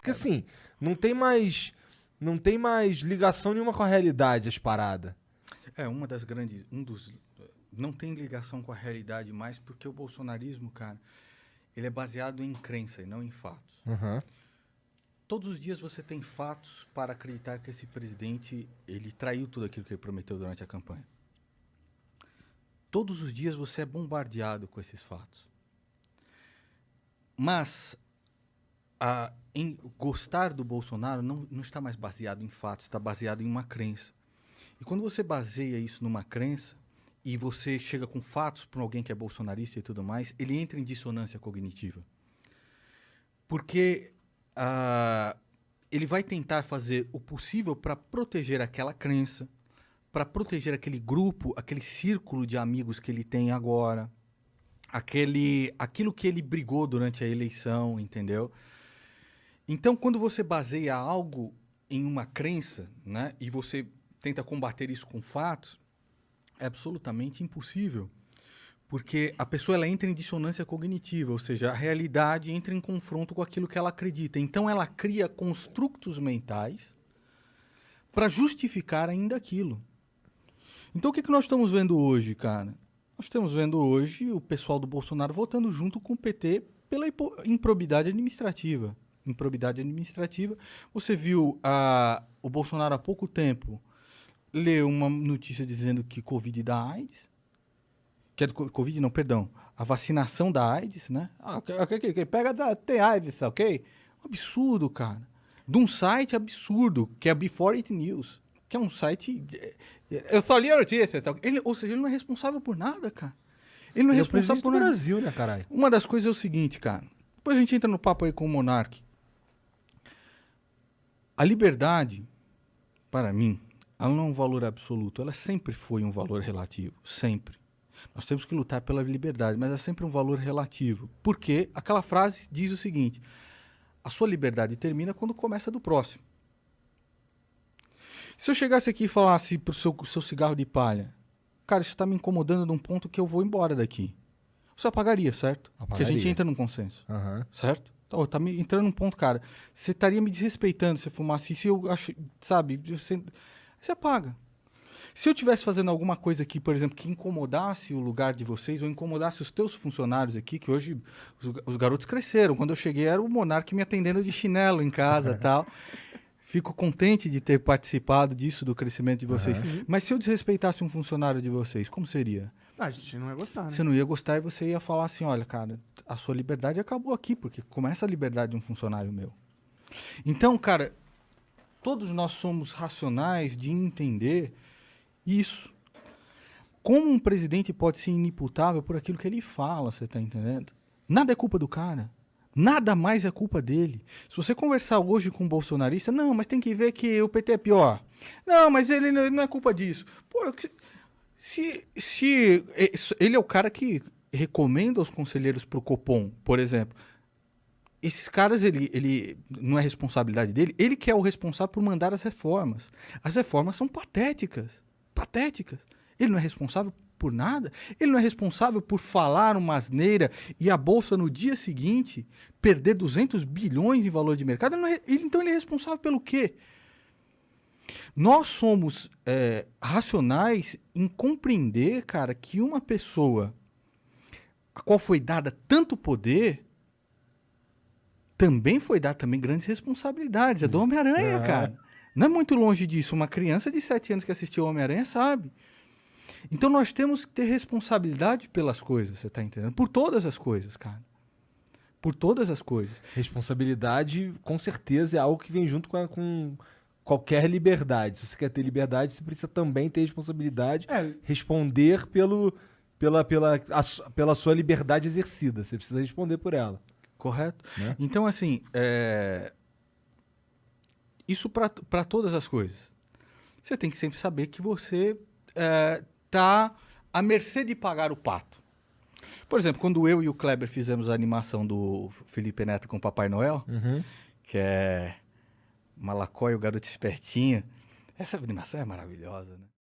Porque assim, não tem mais, não tem mais ligação nenhuma com a realidade, as paradas. Uma das grandes. Não tem ligação com a realidade mais, porque o bolsonarismo, cara, ele é baseado em crença e não em fatos. Uhum. Todos os dias você tem fatos para acreditar que esse presidente ele traiu tudo aquilo que ele prometeu durante a campanha. Todos os dias você é bombardeado com esses fatos. Mas em gostar do Bolsonaro não está mais baseado em fatos, está baseado em uma crença. E quando você baseia isso numa crença e você chega com fatos para alguém que é bolsonarista e tudo mais, ele entra em dissonância cognitiva. Porque ele vai tentar fazer o possível para proteger aquela crença, para proteger aquele grupo, aquele círculo de amigos que ele tem agora, aquilo que ele brigou durante a eleição, entendeu? Então, quando você baseia algo em uma crença, né, e você tenta combater isso com fatos, é absolutamente impossível. Porque a pessoa ela entra em dissonância cognitiva, ou seja, a realidade entra em confronto com aquilo que ela acredita. Então, ela cria construtos mentais para justificar ainda aquilo. Então, o que nós estamos vendo hoje, cara? Nós estamos vendo hoje o pessoal do Bolsonaro votando junto com o PT pela improbidade administrativa. Improbidade administrativa. Você viu o Bolsonaro há pouco tempo ler uma notícia dizendo que Covid dá AIDS. Que é do Covid, não, perdão. A vacinação da AIDS, né? Pega, tem AIDS, ok? Absurdo, cara. De um site absurdo, que é Before It News. Que é um site... Eu só li a notícia. Ou seja, ele não é responsável por nada, cara. Ele não é responsável por nada. nada. Brasil, né, caralho? Uma das coisas é o seguinte, cara. Depois a gente entra no papo aí com o Monark. A liberdade, para mim, ela não é um valor absoluto. Ela sempre foi um valor relativo. Sempre. Nós temos que lutar pela liberdade, mas é sempre um valor relativo. Porque aquela frase diz o seguinte: a sua liberdade termina quando começa a do próximo. Se eu chegasse aqui e falasse pro seu cigarro de palha, cara, isso está me incomodando num ponto que eu vou embora daqui. Você apagaria, certo? Porque a gente entra num consenso. Uhum. Certo? Então, tá me entrando num ponto, cara. Você estaria me desrespeitando se eu fumasse isso. Eu acho, sabe? Você apaga. Se eu estivesse fazendo alguma coisa aqui, por exemplo, que incomodasse o lugar de vocês, ou incomodasse os teus funcionários aqui, que hoje os garotos cresceram. Quando eu cheguei, era o Monark me atendendo de chinelo em casa e tal. Fico contente de ter participado disso, do crescimento de vocês. Uhum. Mas se eu desrespeitasse um funcionário de vocês, como seria? A gente não ia gostar, né? Você não ia gostar e você ia falar assim, olha, cara, a sua liberdade acabou aqui, porque começa a liberdade de um funcionário meu. Então, cara, todos nós somos racionais de entender isso. Como um presidente pode ser inimputável por aquilo que ele fala, você tá entendendo? Nada é culpa do cara. Nada mais é culpa dele. Se você conversar hoje com um bolsonarista, não, mas tem que ver que o PT é pior. Não, mas ele não é culpa disso. Pô, se ele é o cara que recomenda os conselheiros pro Copom, por exemplo, esses caras, ele não é responsabilidade dele, ele que é o responsável por mandar as reformas. As reformas são patéticas. Patéticas. Ele não é responsável por nada. Ele não é responsável por falar uma asneira e a Bolsa no dia seguinte perder 200 bilhões em valor de mercado. Então ele é responsável pelo quê? Nós somos racionais em compreender, cara, que uma pessoa a qual foi dada tanto poder também foi dada grandes responsabilidades. É do Homem-Aranha, cara. Não é muito longe disso. Uma criança de 7 anos que assistiu ao Homem-Aranha sabe. Então nós temos que ter responsabilidade pelas coisas, você tá entendendo? Por todas as coisas, cara. Por todas as coisas. Responsabilidade, com certeza, é algo que vem junto com qualquer liberdade. Se você quer ter liberdade, você precisa também ter responsabilidade, responder pela sua liberdade exercida. Você precisa responder por ela. Correto? Né? Então, assim, isso para todas as coisas. Você tem que sempre saber que você tá à mercê de pagar o pato. Por exemplo, quando eu e o Kleber fizemos a animação do Felipe Neto com o Papai Noel, que é Malacói, o garoto espertinho, essa animação é maravilhosa, né?